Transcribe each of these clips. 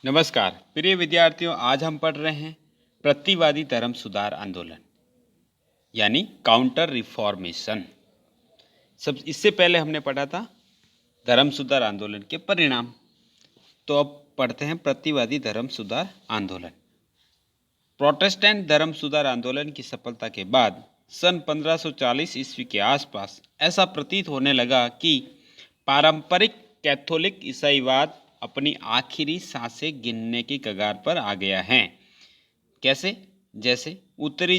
नमस्कार प्रिय विद्यार्थियों, आज हम पढ़ रहे हैं प्रतिवादी धर्म सुधार आंदोलन यानी काउंटर रिफॉर्मेशन। सब इससे पहले हमने पढ़ा था धर्म सुधार आंदोलन के परिणाम। तो अब पढ़ते हैं प्रतिवादी धर्म सुधार आंदोलन। प्रोटेस्टेंट धर्म सुधार आंदोलन की सफलता के बाद सन 1540 ईस्वी के आसपास ऐसा प्रतीत होने लगा कि पारंपरिक कैथोलिक ईसाईवाद अपनी आखिरी सांसें गिनने की कगार पर आ गया है। कैसे? जैसे उत्तरी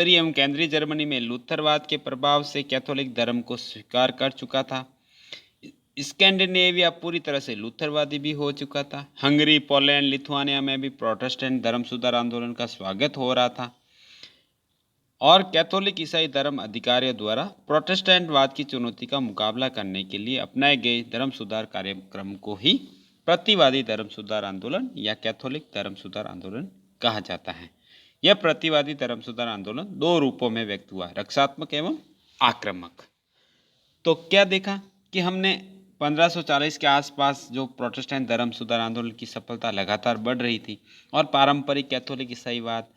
एवं केंद्रीय जर्मनी में लूथरवाद के प्रभाव से कैथोलिक धर्म को स्वीकार कर चुका था। स्कैंडिनेविया पूरी तरह से लूथरवादी भी हो चुका था। हंगरी, पोलैंड, लिथुआनिया में भी प्रोटेस्टेंट धर्म सुधार आंदोलन का स्वागत हो रहा था और कैथोलिक ईसाई धर्म अधिकारियों द्वारा प्रोटेस्टेंटवाद की चुनौती का मुकाबला करने के लिए अपनाए गए धर्म सुधार कार्यक्रम को ही प्रतिवादी धर्म सुधार आंदोलन या कैथोलिक धर्म सुधार आंदोलन कहा जाता है। यह प्रतिवादी धर्म सुधार आंदोलन दो रूपों में व्यक्त हुआ, रक्षात्मक एवं आक्रामक। तो क्या देखा कि हमने 1540 के आसपास जो प्रोटेस्टेंट धर्म सुधार आंदोलन की सफलता लगातार बढ़ रही थी और पारंपरिक कैथोलिक ईसाईवाद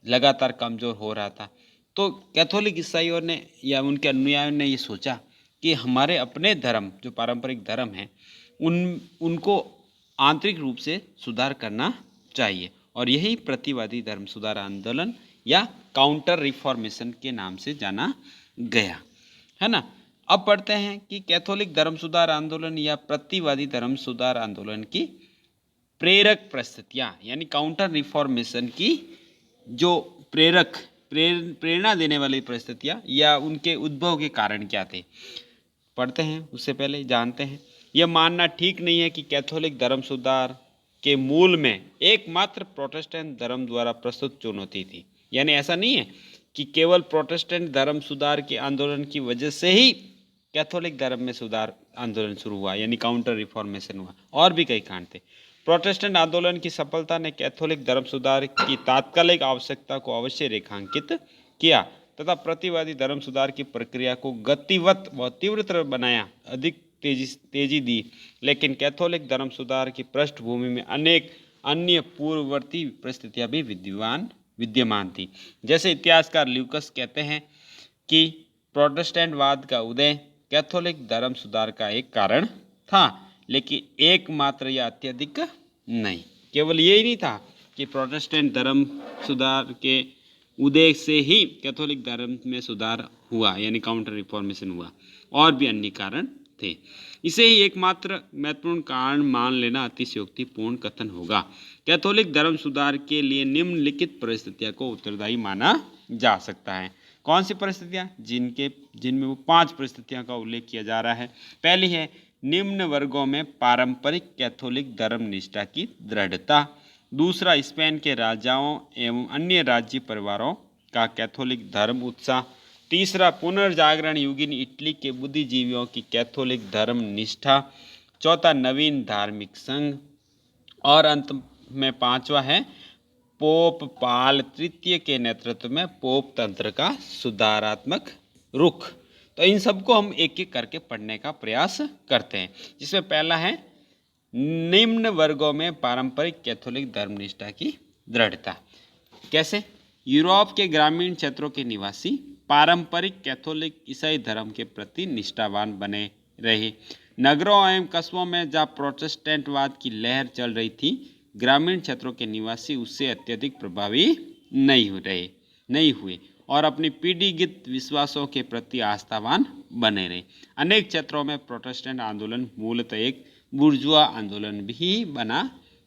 लगातार कमजोर हो रहा था, तो कैथोलिक ईसाइयों ने या उनके अनुयायियों ने ये सोचा कि हमारे अपने धर्म जो पारंपरिक धर्म हैं उनको आंतरिक रूप से सुधार करना चाहिए और यही प्रतिवादी धर्म सुधार आंदोलन या काउंटर रिफॉर्मेशन के नाम से जाना गया है ना। अब पढ़ते हैं कि कैथोलिक धर्म सुधार आंदोलन या प्रतिवादी धर्म सुधार आंदोलन की प्रेरक परिस्थितियां यानी काउंटर रिफॉर्मेशन की जो प्रेरणा देने वाली परिस्थितियां या उनके उद्भव के कारण क्या थे, पढ़ते हैं। उससे पहले जानते हैं, यह मानना ठीक नहीं है कि कैथोलिक धर्म सुधार के मूल में एकमात्र प्रोटेस्टेंट धर्म द्वारा प्रस्तुत चुनौती थी। यानी ऐसा नहीं है कि केवल प्रोटेस्टेंट धर्म सुधार के आंदोलन की वजह से ही कैथोलिक धर्म में सुधार आंदोलन शुरू हुआ यानी काउंटर रिफॉर्मेशन हुआ, और भी कई कारण थे। प्रोटेस्टेंट आंदोलन की सफलता ने कैथोलिक धर्म सुधार की तात्कालिक आवश्यकता को अवश्य रेखांकित किया तथा प्रतिवादी धर्म सुधार की प्रक्रिया को गतिवत व तीव्रतर बनाया, अधिक तेजी दी। लेकिन कैथोलिक धर्म सुधार की पृष्ठभूमि में अनेक अन्य पूर्ववर्ती परिस्थितियां भी विद्यमान थी। जैसे इतिहासकार ल्यूकस कहते हैं कि प्रोटेस्टेंटवाद का उदय कैथोलिक धर्म सुधार का एक कारण था, लेकिन एकमात्र या अत्यधिक नहीं। केवल यही नहीं था कि प्रोटेस्टेंट धर्म सुधार के उदय से ही कैथोलिक धर्म में सुधार हुआ यानी काउंटर रिफॉर्मेशन हुआ, और भी अन्य कारण थे। इसे ही एकमात्र महत्वपूर्ण कारण मान लेना अतिशयोक्तिपूर्ण कथन होगा। कैथोलिक धर्म सुधार के लिए निम्नलिखित परिस्थितियों को उत्तरदायी माना जा सकता है। कौन सी परिस्थितियां? जिनमें वो 5 परिस्थितियों का उल्लेख किया जा रहा है। पहली है निम्न वर्गों में पारंपरिक कैथोलिक धर्म निष्ठा की दृढ़ता। दूसरा, स्पेन के राजाओं एवं अन्य राज्य परिवारों का कैथोलिक धर्म उत्साह। तीसरा, पुनर्जागरण युगीन इटली के बुद्धिजीवियों की कैथोलिक धर्म निष्ठा। चौथा, नवीन धार्मिक संघ। और अंत में 5वां है पोप पाल तृतीय के नेतृत्व में पोप तंत्र का सुधारात्मक रुख। तो इन सबको हम एक एक करके पढ़ने का प्रयास करते हैं, जिसमें पहला है निम्न वर्गों में पारंपरिक कैथोलिक धर्मनिष्ठा की दृढ़ता। कैसे? यूरोप के ग्रामीण क्षेत्रों के निवासी पारंपरिक कैथोलिक ईसाई धर्म के प्रति निष्ठावान बने रहे। नगरों एवं कस्बों में जहाँ प्रोटेस्टेंटवाद की लहर चल रही थी, ग्रामीण क्षेत्रों के निवासी उससे अत्यधिक प्रभावी नहीं हुए और अपनी पीढ़ीगत विश्वासों के प्रति आस्थावान बने रहे। अनेक क्षेत्रों में प्रोटेस्टेंट आंदोलन मूलतः एक बुर्जुआ आंदोलन भी बना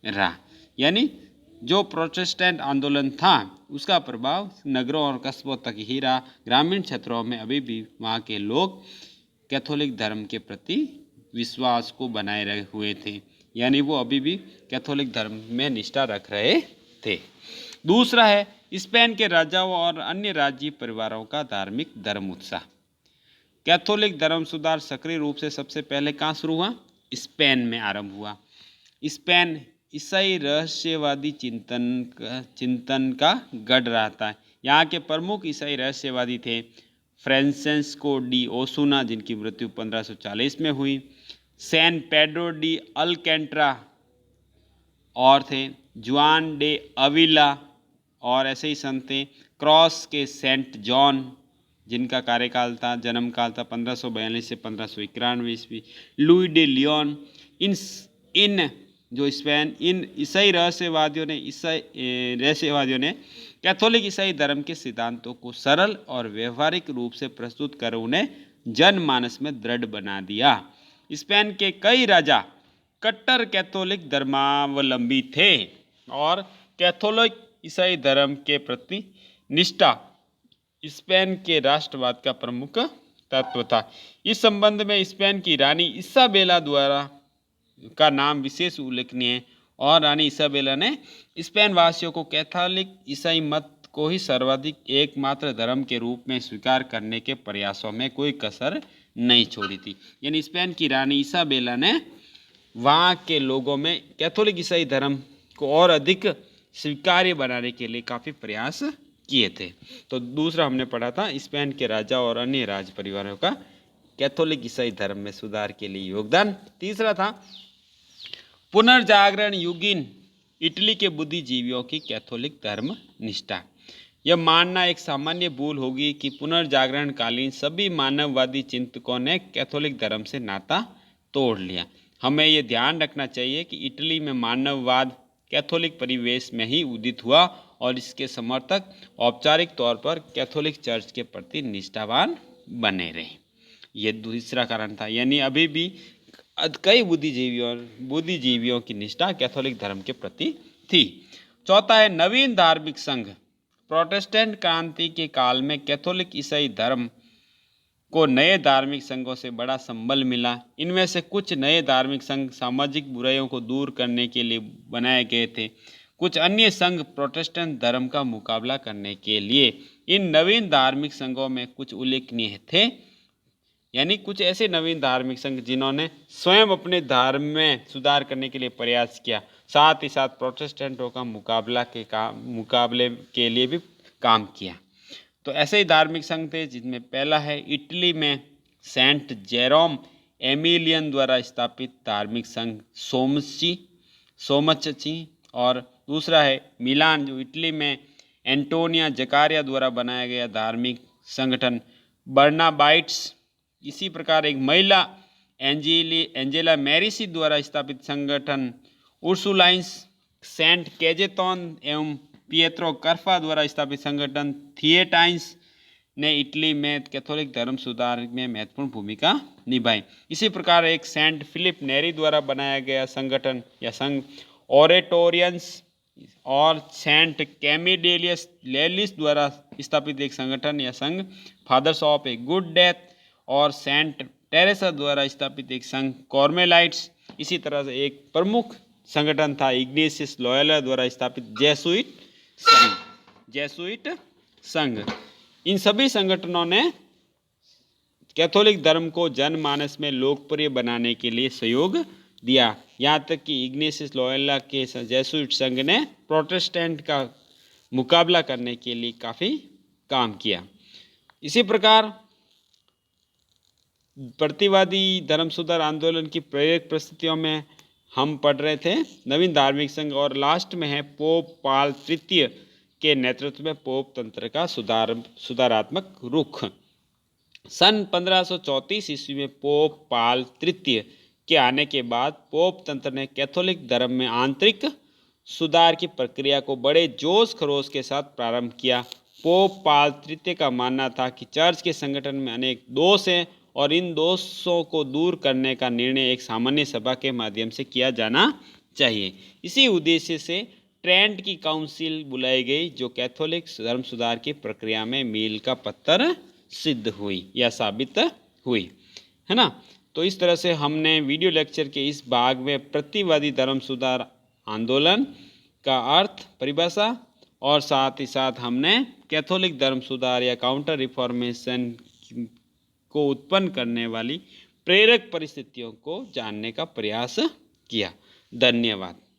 रहा। यानी जो प्रोटेस्टेंट आंदोलन था उसका प्रभाव नगरों और कस्बों तक ही रहा। ग्रामीण क्षेत्रों में अभी भी वहाँ के लोग कैथोलिक धर्म के प्रति विश्वास को बनाए रहे हुए थे, यानी वो अभी भी कैथोलिक धर्म में निष्ठा रख रहे थे। दूसरा है स्पेन के राजाओं और अन्य राज्य परिवारों का धार्मिक धर्म उत्साह। कैथोलिक धर्म सुधार सक्रिय रूप से सबसे पहले कहाँ शुरू हुआ? स्पेन में आरंभ हुआ। स्पेन ईसाई रहस्यवादी चिंतन का गढ़ रहा था। यहाँ के प्रमुख ईसाई रहस्यवादी थे फ्रांसिस्को डी ओसुना, जिनकी मृत्यु 1540 में हुई, सैन पेड्रो डी अलकैंट्रा और थे जुआन डे अविला, और ऐसे ही संत थे क्रॉस के सेंट जॉन, जिनका कार्यकाल था, जन्म काल था 1542 से 1591 ईस्वी। Louis day Leone. इन जो स्पेन इन ईसाई रहस्यवादियों ने कैथोलिक ईसाई धर्म के सिद्धांतों को सरल और व्यवहारिक रूप से प्रस्तुत कर उन्हें जनमानस में दृढ़ बना दिया। स्पेन के कई राजा कट्टर कैथोलिक धर्मावलंबी थे और कैथोलिक ईसाई धर्म के प्रति निष्ठा स्पेन के राष्ट्रवाद का प्रमुख तत्व था। इस संबंध में स्पेन की रानी इसाबेला द्वारा का नाम विशेष उल्लेखनीय है, और रानी इसाबेला ने स्पेन वासियों को कैथोलिक ईसाई मत को ही सर्वाधिक एकमात्र धर्म के रूप में स्वीकार करने के प्रयासों में कोई कसर नहीं छोड़ी थी। यानी स्पेन की रानी इसाबेला ने वहाँ के लोगों में कैथोलिक ईसाई धर्म को और अधिक स्वीकार्य बनाने के लिए काफ़ी प्रयास किए थे। तो दूसरा हमने पढ़ा था स्पेन के राजा और अन्य राज परिवारों का कैथोलिक ईसाई धर्म में सुधार के लिए योगदान। तीसरा था पुनर्जागरण युगीन इटली के बुद्धिजीवियों की कैथोलिक धर्म निष्ठा। यह मानना एक सामान्य भूल होगी कि पुनर्जागरण कालीन सभी मानववादी चिंतकों ने कैथोलिक धर्म से नाता तोड़ लिया। हमें यह ध्यान रखना चाहिए कि इटली में मानववाद कैथोलिक परिवेश में ही उदित हुआ और इसके समर्थक औपचारिक तौर पर कैथोलिक चर्च के प्रति निष्ठावान बने रहे। यह दूसरा कारण था, यानी अभी भी कई बुद्धिजीवियों की निष्ठा कैथोलिक धर्म के प्रति थी। चौथा है नवीन धार्मिक संघ। प्रोटेस्टेंट क्रांति के काल में कैथोलिक ईसाई धर्म को नए धार्मिक संघों से बड़ा संबल मिला। इनमें से कुछ नए धार्मिक संघ सामाजिक बुराइयों को दूर करने के लिए बनाए गए थे, कुछ अन्य संघ प्रोटेस्टेंट धर्म का मुकाबला करने के लिए। इन नवीन धार्मिक संघों में कुछ उल्लेखनीय थे, यानी कुछ ऐसे नवीन धार्मिक संघ जिन्होंने स्वयं अपने धर्म में सुधार करने के लिए प्रयास किया, साथ ही साथ प्रोटेस्टेंटों का मुकाबले के लिए भी काम किया। तो ऐसे ही धार्मिक संघ थे जिनमें पहला है इटली में सेंट जेरोम एमिलियन द्वारा स्थापित धार्मिक संघ सोमचची, और दूसरा है मिलान जो इटली में एंटोनिया जकारिया द्वारा बनाया गया धार्मिक संगठन बर्नाबाइट्स। इसी प्रकार एक महिला एंजेला मैरिसी द्वारा स्थापित संगठन उर्सुलाइंस। सेंट केजेतोन एवं पिएत्रो कर्फा द्वारा स्थापित संगठन थिएटाइंस ने इटली में कैथोलिक धर्म सुधार में महत्वपूर्ण भूमिका निभाई। इसी प्रकार एक सेंट फिलिप नेरी द्वारा बनाया गया संगठन या संघ ओरेटोरियंस, और सेंट कैमिडेलियस लेलिस द्वारा स्थापित एक संगठन या संघ fathers of a good death, और सेंट टेरेसा द्वारा स्थापित एक संघ कॉर्मेलाइट्स। इसी तरह से एक प्रमुख संगठन था इग्नेशियस लॉयोला द्वारा स्थापित जेसुइट संघ। इन सभी संगठनों ने कैथोलिक धर्म को जनमानस में लोकप्रिय बनाने के लिए सहयोग दिया। यहाँ तक कि इग्नेशियस लॉयोला के जेसुइट संघ ने प्रोटेस्टेंट का मुकाबला करने के लिए काफ़ी काम किया। इसी प्रकार प्रतिवादी धर्म सुधार आंदोलन की प्रेरक परिस्थितियों में हम पढ़ रहे थे नवीन धार्मिक संघ, और लास्ट में है पोप पाल तृतीय के नेतृत्व में पोप तंत्र का सुधारात्मक रुख। सन 1534 ईस्वी में पोप पाल तृतीय के आने के बाद पोप तंत्र ने कैथोलिक धर्म में आंतरिक सुधार की प्रक्रिया को बड़े जोश खरोश के साथ प्रारंभ किया। पोप पाल तृतीय का मानना था कि चर्च के संगठन में अनेक दोष हैं और इन दोषों को दूर करने का निर्णय एक सामान्य सभा के माध्यम से किया जाना चाहिए। इसी उद्देश्य से ट्रेंट की काउंसिल बुलाई गई, जो कैथोलिक धर्म सुधार की प्रक्रिया में मील का पत्थर सिद्ध हुई या साबित हुई, है ना। तो इस तरह से हमने वीडियो लेक्चर के इस भाग में प्रतिवादी धर्म सुधार आंदोलन का अर्थ, परिभाषा और साथ ही साथ हमने कैथोलिक धर्म सुधार या काउंटर रिफॉर्मेशन को उत्पन्न करने वाली प्रेरक परिस्थितियों को जानने का प्रयास किया। धन्यवाद।